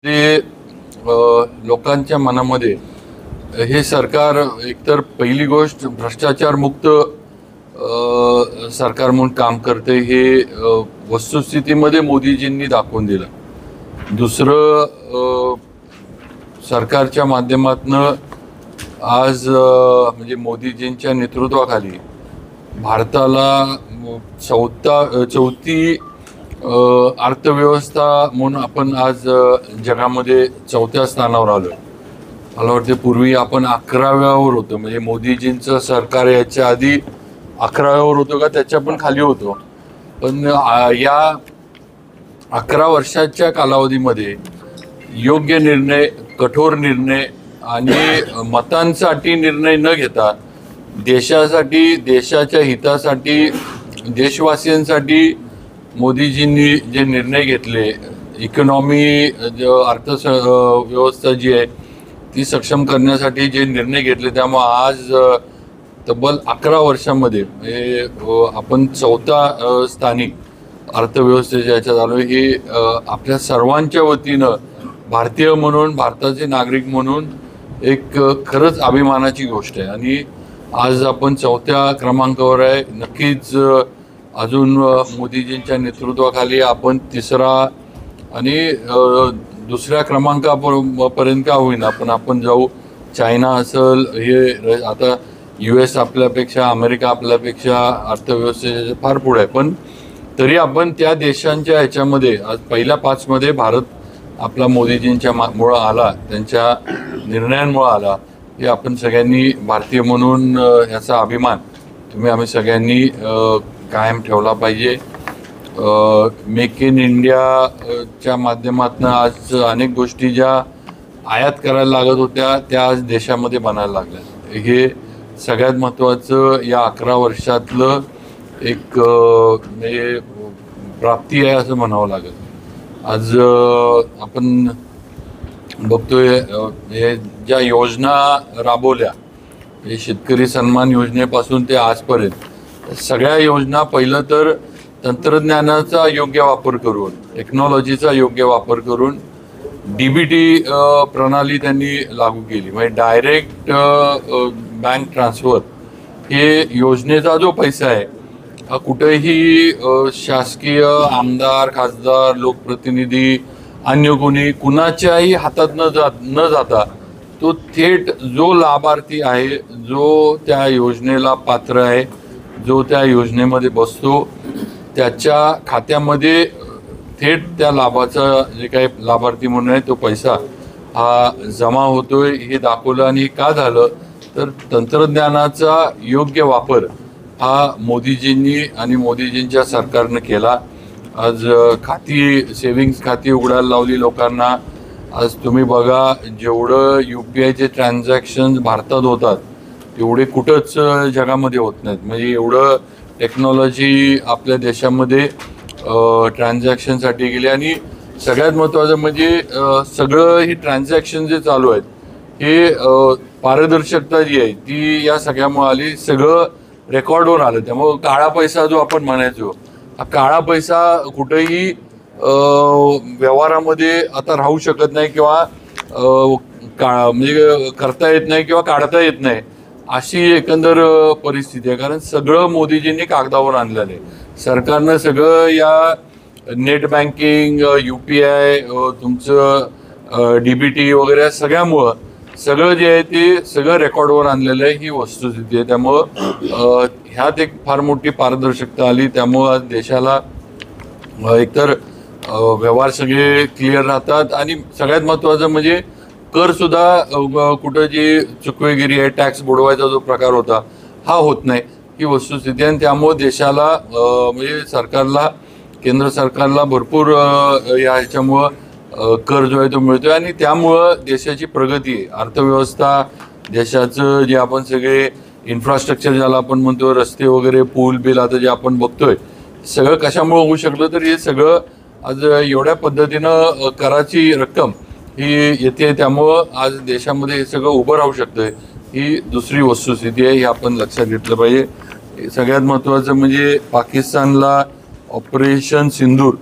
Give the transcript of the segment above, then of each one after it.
ते लोकांच्या मनामध्ये हे सरकार एकतर पहिली गोष्ट भ्रष्टाचार मुक्त सरकार म्हणून काम करते हे वस्तुस्थितीमध्ये मोदीजींनी दाखवून दिलं. दुसरं सरकारच्या माध्यमातनं आज म्हणजे मोदीजींच्या नेतृत्वाखाली भारताला चौथी अर्थव्यवस्था म्हणून आपण आज जगामध्ये 4थ्या स्थानावर आलोय. मला वाटते पूर्वी आपण 11व्यावर होतो, म्हणजे मोदीजींचं सरकार याच्या आधी 11व्यावर होतो का त्याच्या पण खाली होतो. पण या 11 वर्षाच्या कालावधीमध्ये योग्य निर्णय, कठोर निर्णय आणि मतांसाठी निर्णय न घेता देशासाठी, देशाच्या हितासाठी, देशवासियांसाठी मोदीजींनी जे निर्णय घेतले, इकॉनॉमी अर्थव्यवस्था जी आहे ती सक्षम करण्यासाठी जे निर्णय घेतले, त्यामुळे आज तब्बल 11 वर्षामध्ये आपण 4थ्या स्थानी अर्थव्यवस्थेच्या याच्यात आलो. हे आपल्या सर्वांच्या वतीनं भारतीय म्हणून, भारताचे नागरिक म्हणून एक खरंच अभिमानाची गोष्ट आहे. आणि आज आपण 4थ्या क्रमांकावर आहे. नक्कीच अजून मोदीजींच्या नेतृत्वाखाली आपण 3रा आणि 2ऱ्या क्रमांकापर्यंत का होईना पण आपण जाऊ. चायना असेल, हे आता US आपल्यापेक्षा, अमेरिका आपल्यापेक्षा अर्थव्यवस्थेच्या फार पुढे आहे, पण तरी आपण त्या देशांच्या ह्याच्यामध्ये आज पहिल्या 5 मध्ये भारत आपला मोदीजींच्या मुळे आला, त्यांच्या निर्णयांमुळे आला. हे आपण सगळ्यांनी भारतीय म्हणून याचा अभिमान आम्ही सगळ्यांनी कायम ठेवला पाहिजे. मेक इन इंडियाच्या माध्यमातून आज अनेक गोष्टी ज्या आयात करायला लागत होत्या त्या आज देशामध्ये बनायला लागल्या. हे सगळ्यात महत्त्वाचं या 11 वर्षातलं एक म्हणजे प्राप्ती आहे असं म्हणावं लागेल. आज आपण बघतोय हे ज्या योजना राबवल्या, हे शेतकरी सन्मान योजनेपासून ते आजपर्यंत सगळ्या योजना पहिलं तर तंत्रज्ञानाचा योग्य वापर करून, टेक्नॉलॉजीचा योग्य वापर करून DBT प्रणाली त्यांनी लागू केली. म्हणजे डायरेक्ट बँक ट्रान्सफर हे योजनेचा जो पैसा आहे हा कुठेही शासकीय आमदार, खासदार, लोकप्रतिनिधी, अन्य कोणी कुणाच्याही हातात न जाता तो थेट जो लाभार्थी आहे, जो त्या योजनेला पात्र आहे, जो त्या योजनेमध्ये बसतो, त्याच्या खात्यामध्ये थेट त्या लाभाचा जे काही लाभार्थी म्हणून आहे तो पैसा हा जमा होतोय हे दाखवलं. आणि का झालं तर तंत्रज्ञानाचा योग्य वापर हा मोदीजींनी आणि मोदीजींच्या सरकारनं केला. आज सेव्हिंग्स खाती उघडायला लावली लोकांना. आज तुम्ही बघा, जेवढं UPIचे ट्रान्झॅक्शन भारतात होतात तेवढे कुठंच जगामध्ये होत नाहीत. म्हणजे एवढं टेक्नॉलॉजी आपल्या देशामध्ये ट्रान्झॅक्शनसाठी गेली. आणि सगळ्यात महत्त्वाचं म्हणजे सगळं ही ट्रान्झॅक्शन जे चालू आहेत हे पारदर्शकता जी आहे ती या सगळ्यामुळे आली. सगळं रेकॉर्डवर आलं. त्यामुळं काळा पैसा जो आपण म्हणायचो, हा काळा पैसा कुठेही व्यवहारामध्ये आता राहू शकत नाही किंवा म्हणजे करता येत नाही किंवा काढता येत नाही अशी एकंदर परिस्थिती आहे. कारण सगळं मोदीजींनी कागदावर आणलेलं आहे. सरकारनं सगळं या नेट बँकिंग, UPI, तुमचं DBT वगैरे सगळ्यामुळं सगळं जे आहे ते सगळं रेकॉर्डवर आणलेलं आहे. ही वस्तुस्थिती आहे. त्यामुळं ह्यात एक फार मोठी पारदर्शकता आली. त्यामुळं आज देशाला एकतर व्यवहार सगळे क्लिअर राहतात आणि सगळ्यात महत्त्वाचं म्हणजे कर सुद्धा कुठं जी चुकवेगिरी आहे, टॅक्स बुडवायचा जो प्रकार होता हा होत नाही. ही वस्तुस्थिती आहे. आणि त्यामुळं देशाला म्हणजे सरकारला, केंद्र सरकारला भरपूर या ह्याच्यामुळं कर जो आहे तो मिळतोय. आणि त्यामुळं देशाची प्रगती, अर्थव्यवस्था, देशाचं जे आपण सगळे इन्फ्रास्ट्रक्चर ज्याला आपण म्हणतो, रस्ते वगैरे, पूल बिल आता जे आपण बघतोय, सगळं कशामुळं होऊ शकलं तर हे सगळं आज एवढ्या पद्धतीनं कराची रक्कम ही येते. त्यामुळं आज देशामध्ये हे सगळं उभं राहू शकतंय. ही दुसरी वस्तुस्थिती आहे. हे आपण लक्षात घेतलं पाहिजे. सगळ्यात महत्त्वाचं म्हणजे पाकिस्तानला ऑपरेशन सिंदूर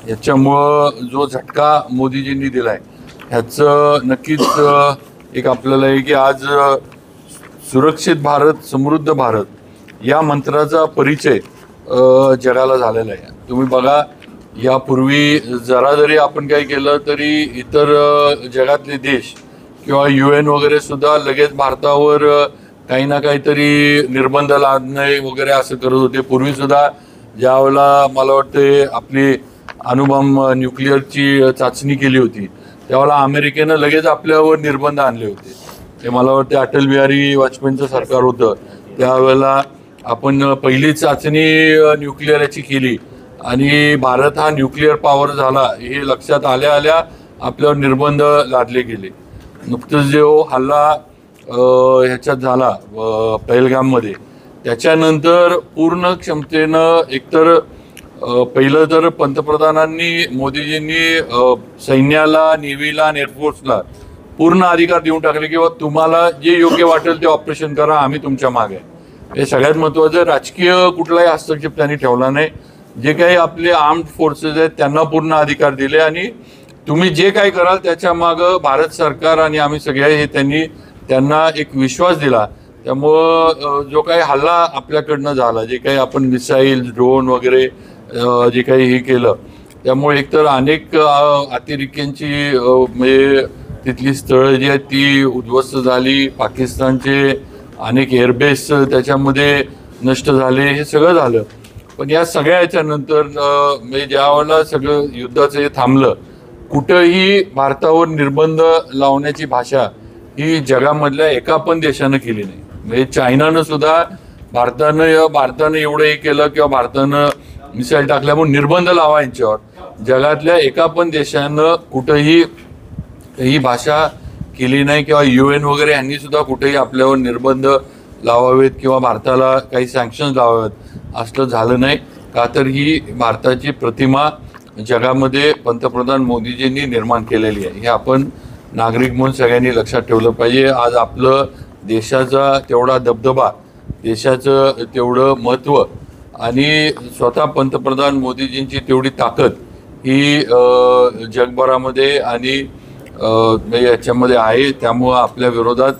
याच्यामुळं जो झटका मोदीजींनी दिलाय ह्याचं नक्कीच एक आपल्याला आहे की आज सुरक्षित भारत समृद्ध भारत या मंत्राचा परिचय जगाला झालेला आहे. तुम्ही बघा, यापूर्वी जरा जरी आपण काही केलं तरी इतर जगातले देश किंवा UN वगैरे सुद्धा लगेच भारतावर काही ना काहीतरी निर्बंध लादणे वगैरे असं करत होते. पूर्वी सुद्धा ज्यावेळेला मला वाटते आपली अणुबॉम्ब न्यूक्लिअरची चाचणी केली होती त्यावेळेला अमेरिकेनं लगेच आपल्यावर निर्बंध आणले होते. ते मला वाटते अटल बिहारी वाजपेयींचं सरकार होतं त्यावेळेला आपण पहिली चाचणी न्यूक्लिअरची केली आणि भारत हा न्यूक्लिअर पॉवर झाला हे लक्षात आल्या आल्या आपल्यावर निर्बंध लादले गेले. नुकतंच जो हल्ला ह्याच्यात झाला पहलगाममध्ये त्याच्यानंतर पूर्ण क्षमतेनं एकतर पहिलं तर पंतप्रधानांनी मोदीजींनी सैन्याला, नेव्हीला आणि एअरफोर्सला पूर्ण अधिकार देऊन टाकले किंवा तुम्हाला जे योग्य वाटेल ते ऑपरेशन करा, आम्ही तुमच्या मागे आहे. हे सगळ्यात महत्त्वाचं. राजकीय कुठलाही हस्तक्षेप त्यांनी ठेवला नाही. जे काही आपले आर्म्ड फोर्सेस आहेत त्यांना पूर्ण अधिकार दिले आणि तुम्ही जे काही कराल त्याच्या मागं भारत सरकार आणि आम्ही सगळे हे त्यांना एक विश्वास दिला. त्यामुळं जो काही हल्ला आपल्याकडनं झाला, जे काही आपण मिसाईल, ड्रोन वगैरे जे काही हे केलं त्यामुळे एकतर अनेक अतिरेक्यांची म्हणजे तिथली स्थळं जी आहेत ती उद्ध्वस्त झाली. पाकिस्तानचे अनेक एअरबेस त्याच्यामध्ये नष्ट झाले. हे सगळं झालं. पण या सगळ्या याच्यानंतर म्हणजे ज्यावेळेला सगळं युद्धाचं हे थांबलं, कुठंही भारतावर निर्बंध लावण्याची भाषा ही जगामधल्या एका पण देशानं केली नाही. म्हणजे चायनानं सुद्धा भारतानं एवढं हे केलं किंवा भारतानं मिसाईल टाकल्यामुळे निर्बंध लावा यांच्यावर, जगातल्या एका पण देशानं कुठंही ही भाषा केली नाही किंवा UN वगैरे यांनी सुद्धा कुठेही आपल्यावर निर्बंध लावावेत किंवा भारताला काही सँक्शन्स लावावेत असं झालं नाही. का तर ही भारताची प्रतिमा जगामध्ये पंतप्रधान मोदीजींनी निर्माण केलेली आहे. हे आपण नागरिक म्हणून सगळ्यांनी लक्षात ठेवलं पाहिजे. आज आपलं देशाचा तेवढा दबदबा, देशाचं तेवढं महत्त्व आणि स्वतः पंतप्रधान मोदीजींची तेवढी ताकद ही जगभरामध्ये आणि याच्यामध्ये आहे. त्यामुळं आपल्या विरोधात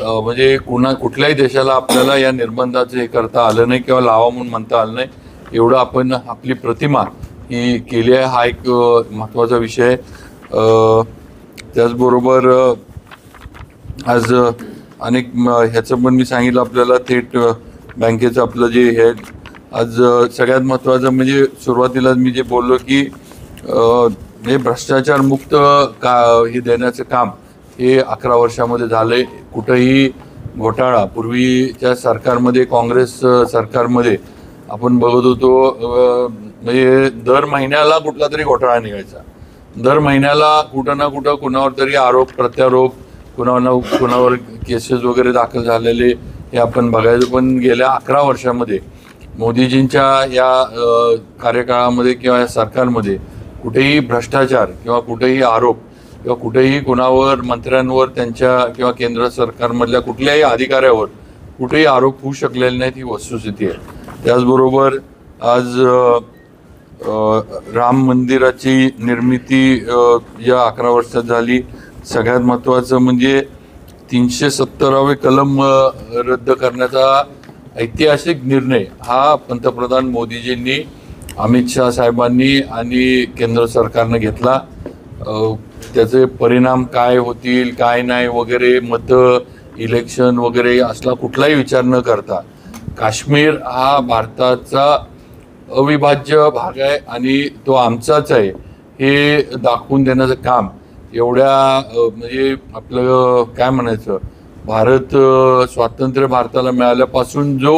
म्हणजे कुठल्याही देशाला आपल्याला या निर्बंधाचं हे करता आलं नाही किंवा लावा म्हणून म्हणता आलं नाही. एवढं आपण आपली प्रतिमा ही केली आहे. हा एक महत्त्वाचा विषय. त्याचबरोबर आज अनेक ह्याचं पण मी सांगितलं आपल्याला थेट बँकेचं आपलं जे हे आज सगळ्यात महत्त्वाचं म्हणजे सुरुवातीला मी जे बोललो की हे भ्रष्टाचार मुक्त हे देण्याचं काम हे 11 वर्षामध्ये झालंय. कुठंही घोटाळा पूर्वीच्या सरकारमध्ये, काँग्रेस सरकारमध्ये आपण बघत होतो म्हणजे दर महिन्याला कुठला तरी घोटाळा निघायचा. दर महिन्याला कुठं ना कुठं कुणावर तरी आरोप प्रत्यारोप, कुणावर केसेस वगैरे दाखल झालेले हे आपण बघायचं. पण गेल्या 11 वर्षामध्ये मोदीजींच्या या कार्यकाळामध्ये किंवा या सरकारमध्ये कुठेही भ्रष्टाचार किंवा कुठेही आरोप किंवा कुठेही कुणावर, मंत्र्यांवर, त्यांच्या किंवा केंद्र सरकारमधल्या कुठल्याही अधिकाऱ्यावर कुठेही आरोप होऊ शकलेले नाहीत. ही वस्तुस्थिती आहे. त्याचबरोबर आज राम मंदिराची निर्मिती या 11 वर्षात झाली. सगळ्यात महत्त्वाचं म्हणजे 370वे कलम रद्द करण्याचा ऐतिहासिक निर्णय हा पंतप्रधान मोदीजींनी, अमित शाह साहेबांनी आणि केंद्र सरकारनं घेतला. त्याचे परिणाम काय होतील काय नाही वगैरे, मतं, इलेक्शन वगैरे असला कुठलाही विचार न करता काश्मीर हा भारताचा अविभाज्य भाग आहे आणि तो आमचाच आहे हे दाखवून देण्याचं काम एवढ्या म्हणजे आपलं काय म्हणायचं, भारत स्वातंत्र्य भारताला मिळाल्यापासून जो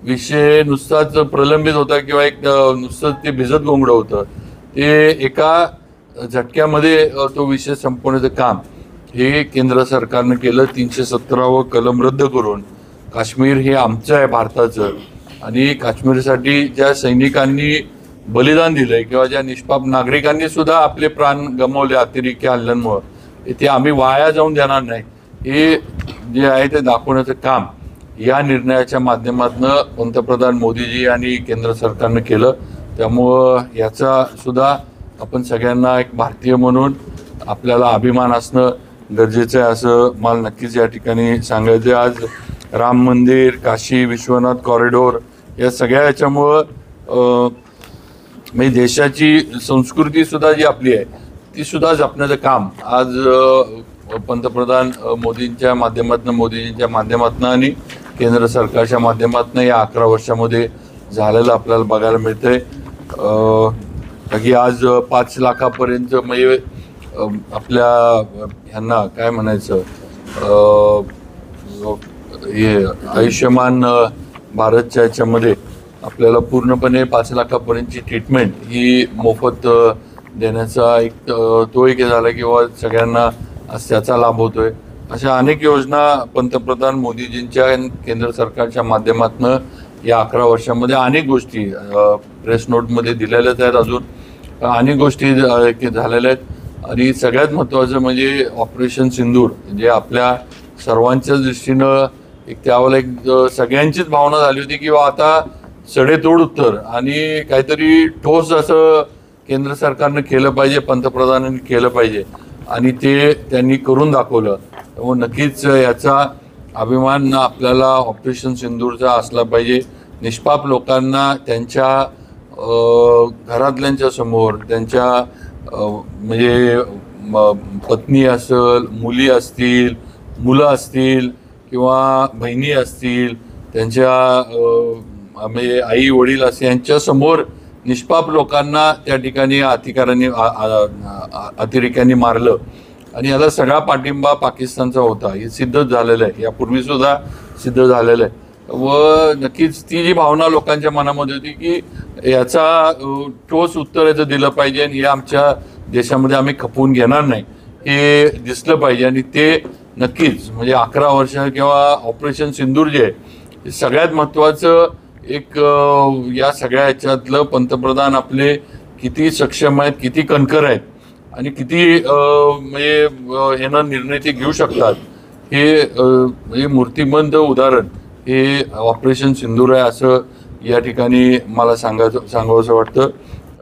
विषय नुसताच प्रलंबित होता किंवा एक नुसतंच ते भिजत गोंगडं होतं, ते एका झटक्यामध्ये तो विषय संपवण्याचं काम हे केंद्र सरकारनं केलं. 317वं कलम रद्द करून काश्मीर हे आमचं आहे भारताचं. आणि काश्मीरसाठी ज्या सैनिकांनी बलिदान दिलंय किंवा ज्या निष्पाप नागरिकांनी सुद्धा आपले प्राण गमावले अतिरेकी हल्ल्यांमुळे, ते आम्ही वाया जाऊन देणार नाही हे जे आहे ते दाखवण्याचं काम या निर्णयाच्या माध्यमातून पंतप्रधान मोदीजी आणि केंद्र सरकारनं केलं. त्यामुळं याचा सुद्धा आपण सगळ्यांना एक भारतीय म्हणून आपल्याला अभिमान असणं गरजेचं आहे असं मला नक्कीच या ठिकाणी सांगायचं आहे. आज राम मंदिर, काशी विश्वनाथ कॉरिडॉर या सगळ्या याच्यामुळं म्हणजे देशाची संस्कृती सुद्धा जी आपली आहे ती सुद्धा जपण्याचं काम आज पंतप्रधान मोदींच्या माध्यमातून आणि केंद्र सरकारच्या माध्यमातून या 11 वर्षामध्ये झालेलं आपल्याला बघायला मिळतंय. की आज 5 लाखापर्यंत म्हणजे आपल्या ह्यांना काय म्हणायचं हे आयुष्यमान भारतच्या याच्यामध्ये आपल्याला पूर्णपणे 5 लाखापर्यंतची ट्रीटमेंट ही मोफत देण्याचा तो एक झाला किंवा सगळ्यांना आज त्याचा लाभ होतोय. अशा अनेक योजना पंतप्रधान मोदीजींच्या केंद्र सरकारच्या माध्यमातून या 11 वर्षामध्ये अनेक गोष्टी प्रेस नोटमध्ये दिलेल्याच आहेत. अजून अनेक गोष्टी झालेल्या आहेत आणि सगळ्यात महत्त्वाचं म्हणजे ऑपरेशन सिंदूर जे आपल्या सर्वांच्या दृष्टीनं त्यावेळेला सगळ्यांचीच भावना झाली होती की आता सडेतोड उत्तर आणि काहीतरी ठोस असं केंद्र सरकारनं केलं पाहिजे, पंतप्रधानांनी केलं पाहिजे आणि ते त्यांनी करून दाखवलं. त्यामुळे नक्कीच याचा अभिमान आपल्याला ऑपरेशन सिंदूरचा असला पाहिजे. निष्पाप लोकांना त्यांच्या घरातल्यांच्या समोर त्यांच्या म्हणजे पत्नी असेल, मुली असतील, मुलं असतील किंवा बहिणी असतील, त्यांच्या म्हणजे आई वडील असे यांच्या समोर निष्पाप लोकांना त्या ठिकाणी अतिरेक्यांनी मारलं आणि याला सगळा पाठिंबा पाकिस्तानचा होता. हे सिद्ध झालेलं आहे, यापूर्वी सुद्धा सिद्ध झालेलं आहे. व नक्कीच ती जी भावना लोकांच्या मनामध्ये होती की याचा ठोस उत्तर याचं दिलं पाहिजे आणि हे आमच्या देशामध्ये आम्ही खपवून घेणार नाही हे दिसलं पाहिजे आणि ते नक्कीच म्हणजे 11 वर्ष किंवा ऑपरेशन सिंदूर जे आहे सगळ्यात महत्त्वाचं एक या सगळ्या ह्याच्यातलं पंतप्रधान आपले किती सक्षम आहेत, किती कणखर आहेत आणि किती म्हणजे ह्यांना निर्णय ते घेऊ शकतात हे म्हणजे मूर्तिमंत उदाहरण हे ऑपरेशन सिंदूर आहे असं या ठिकाणी मला सांगावंसं वाटतं.